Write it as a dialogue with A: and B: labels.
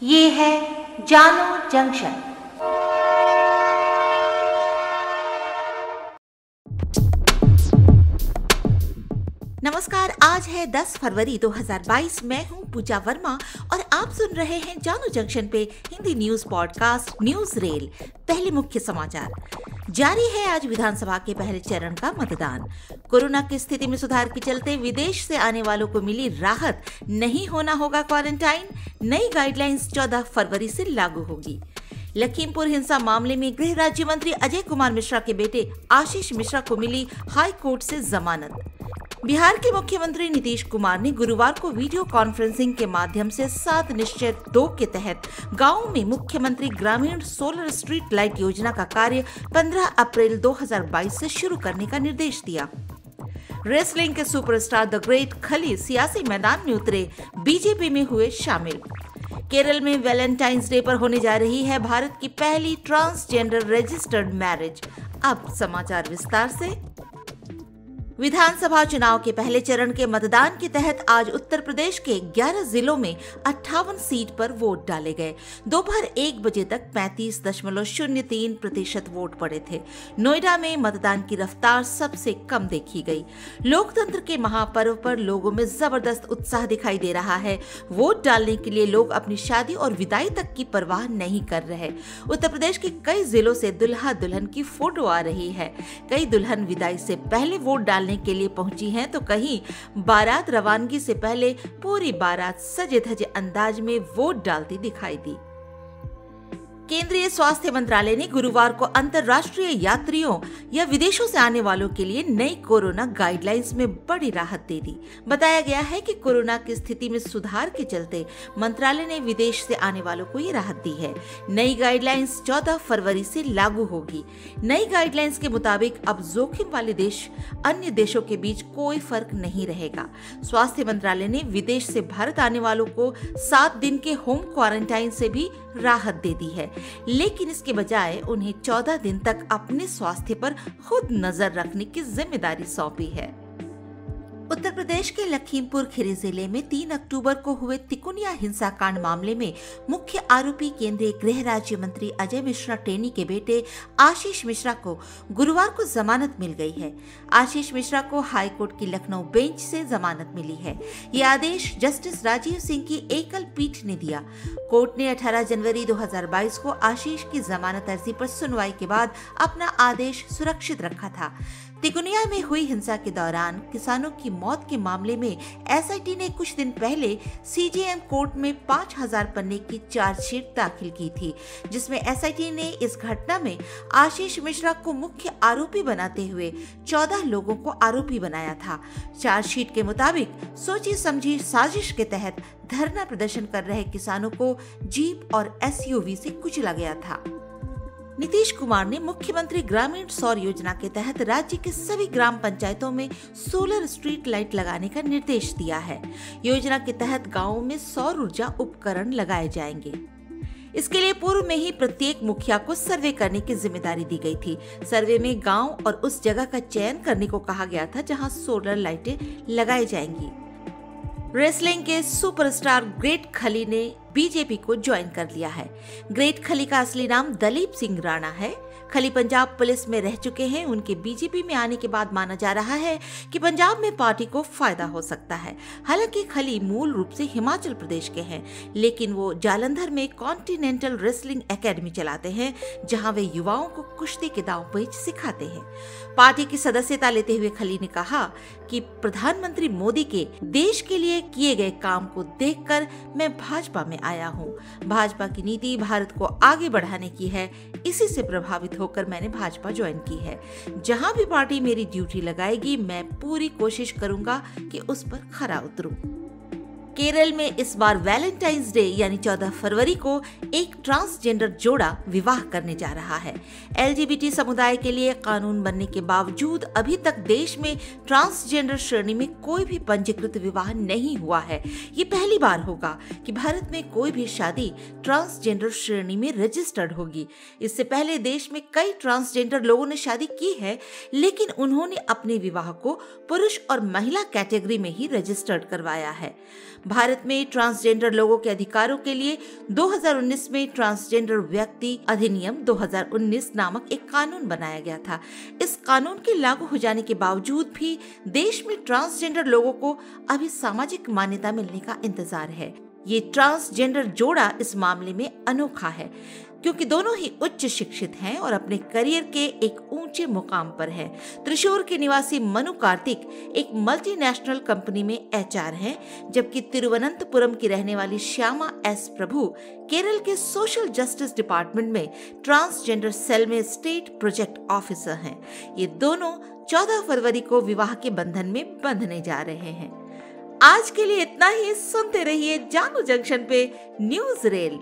A: ये है जानो जंक्शन। नमस्कार, आज है 10 फरवरी 2022। मैं हूं पूजा वर्मा और आप सुन रहे हैं जानो जंक्शन पे Hindi news podcast news rail. पहले मुख्य समाचार। जारी है आज विधानसभा के पहले चरण का मतदान। कोरोना की स्थिति में सुधार के चलते विदेश से आने वालों को मिली राहत, नहीं होना होगा क्वारंटाइन। नई गाइडलाइंस 14 फरवरी से लागू होगी। लखीमपुर हिंसा मामले में गृह राज्य मंत्री अजय कुमार मिश्रा के बेटे आशीष मिश्रा को मिली हाई कोर्ट से जमानत। बिहार के मुख्यमंत्री नीतीश कुमार ने गुरुवार को वीडियो कॉन्फ्रेंसिंग के माध्यम से 7 निश्चय 2 के तहत गांवों में मुख्यमंत्री ग्रामीण सोलर स्ट्रीट लाइट योजना का कार्य 15 अप्रैल 2022 से शुरू करने का निर्देश दिया। रेसलिंग के सुपरस्टार द ग्रेट खली सियासी मैदान में उतरे, बीजेपी में हुए शामिल। केरल में वैलेंटाइंस डे पर होने जा रही है भारत की पहली ट्रांसजेंडर रजिस्टर्ड मैरिज। अब समाचार विस्तार से। विधानसभा चुनाव के पहले चरण के मतदान के तहत आज उत्तर प्रदेश के 11 जिलों में 58 सीट पर वोट डाले गए। दोपहर 1 बजे तक 35.03% वोट पड़े थे। नोएडा में मतदान की रफ्तार सबसे कम देखी गई। लोकतंत्र के महापर्व पर लोगों में जबरदस्त उत्साह दिखाई दे रहा है। वोट डालने के लिए लोग अपनी शादी और विदाई तक की परवाह नहीं कर रहे। उत्तर प्रदेश के कई जिलों से दुल्हा दुल्हन की फोटो आ रही है। कई दुल्हन विदाई से पहले वोट डालने के लिए पहुंची हैं, तो कहीं बारात रवानगी से पहले पूरी बारात सजे धजे अंदाज में वोट डालती दिखाई दी। केंद्रीय स्वास्थ्य मंत्रालय ने गुरुवार को अंतर्राष्ट्रीय यात्रियों या विदेशों से आने वालों के लिए नई कोरोना गाइडलाइंस में बड़ी राहत दे दी। बताया गया है कि कोरोना की स्थिति में सुधार के चलते मंत्रालय ने विदेश से आने वालों को ये राहत दी है। नई गाइडलाइंस 14 फरवरी से लागू होगी। नई गाइडलाइंस के मुताबिक अब जोखिम वाले देश अन्य देशों के बीच कोई फर्क नहीं रहेगा। स्वास्थ्य मंत्रालय ने विदेश से भारत आने वालों को 7 दिन के होम क्वारंटाइन से भी राहत दे दी है, लेकिन इसके बजाय उन्हें 14 दिन तक अपने स्वास्थ्य पर खुद नजर रखने की जिम्मेदारी सौंपी है। उत्तर प्रदेश के लखीमपुर खीरी जिले में 3 अक्टूबर को हुए तिकुनिया हिंसाकांड मामले में मुख्य आरोपी केंद्रीय गृह राज्य मंत्री अजय मिश्रा टेनी के बेटे आशीष मिश्रा को गुरुवार को जमानत मिल गई है। आशीष मिश्रा को हाईकोर्ट की लखनऊ बेंच से जमानत मिली है। ये आदेश जस्टिस राजीव सिंह की एकल पीठ ने दिया। कोर्ट ने 18 जनवरी 2022 को आशीष की जमानत अर्जी पर सुनवाई के बाद अपना आदेश सुरक्षित रखा था। तिकुनिया में हुई हिंसा के दौरान किसानों की मौत के मामले में एसआईटी ने कुछ दिन पहले सीजेएम कोर्ट में 5000 पन्ने की चार्जशीट दाखिल की थी, जिसमें एसआईटी ने इस घटना में आशीष मिश्रा को मुख्य आरोपी बनाते हुए 14 लोगों को आरोपी बनाया था। चार्जशीट के मुताबिक सोची समझी साजिश के तहत धरना प्रदर्शन कर रहे किसानों को जीप और एसयूवी से कुचला गया था। नीतीश कुमार ने मुख्यमंत्री ग्रामीण सौर योजना के तहत राज्य के सभी ग्राम पंचायतों में सोलर स्ट्रीट लाइट लगाने का निर्देश दिया है। योजना के तहत गांवों में सौर ऊर्जा उपकरण लगाए जाएंगे। इसके लिए पूर्व में ही प्रत्येक मुखिया को सर्वे करने की जिम्मेदारी दी गई थी। सर्वे में गांव और उस जगह का चयन करने को कहा गया था जहां सोलर लाइटें लगाई जाएंगी। रेसलिंग के सुपरस्टार ग्रेट खली ने बीजेपी को ज्वाइन कर लिया है। ग्रेट खली का असली नाम दलीप सिंह राणा है। खली पंजाब पुलिस में रह चुके हैं। उनके बीजेपी में आने के बाद माना जा रहा है कि पंजाब में पार्टी को फायदा हो सकता है। हालांकि खली मूल रूप से हिमाचल प्रदेश के हैं, लेकिन वो जालंधर में कॉन्टिनेंटल रेसलिंग एकेडमी चलाते हैं, जहां वे युवाओं को कुश्ती के दांव-पेच सिखाते हैं। पार्टी की सदस्यता लेते हुए खली ने कहा कि प्रधानमंत्री मोदी के देश के लिए किए गए काम को देखकर मैं भाजपा में आया हूँ। भाजपा की नीति भारत को आगे बढ़ाने की है, इसी से प्रभावित होकर मैंने भाजपा ज्वाइन की है। जहां भी पार्टी मेरी ड्यूटी लगाएगी, मैं पूरी कोशिश करूंगा कि उस पर खरा उतरूं। केरल में इस बार वैलेंटाइंस डे यानी 14 फरवरी को एक ट्रांसजेंडर जोड़ा विवाह करने जा रहा है। एलजीबीटी समुदाय के लिए कानून बनने के बावजूद अभी तक देश में ट्रांसजेंडर श्रेणी में कोई भी पंजीकृत विवाह नहीं हुआ है। ये पहली बार होगा कि भारत में कोई भी शादी ट्रांसजेंडर श्रेणी में रजिस्टर्ड होगी। इससे पहले देश में कई ट्रांसजेंडर लोगों ने शादी की है, लेकिन उन्होंने अपने विवाह को पुरुष और महिला कैटेगरी में ही रजिस्टर्ड करवाया है। भारत में ट्रांसजेंडर लोगों के अधिकारों के लिए 2019 में ट्रांसजेंडर व्यक्ति अधिनियम 2019 नामक एक कानून बनाया गया था। इस कानून के लागू हो जाने के बावजूद भी देश में ट्रांसजेंडर लोगों को अभी सामाजिक मान्यता मिलने का इंतजार है। ये ट्रांसजेंडर जोड़ा इस मामले में अनोखा है क्योंकि दोनों ही उच्च शिक्षित हैं और अपने करियर के एक ऊंचे मुकाम पर हैं। त्रिशूर के निवासी मनु कार्तिक एक मल्टीनेशनल कंपनी में एचआर हैं, जबकि तिरुवनंतपुरम की रहने वाली श्यामा एस प्रभु केरल के सोशल जस्टिस डिपार्टमेंट में ट्रांसजेंडर सेल में स्टेट प्रोजेक्ट ऑफिसर हैं। ये दोनों 14 फरवरी को विवाह के बंधन में बंधने जा रहे हैं। आज के लिए इतना ही। सुनते रहिए जानू जंक्शन पे न्यूज रेल।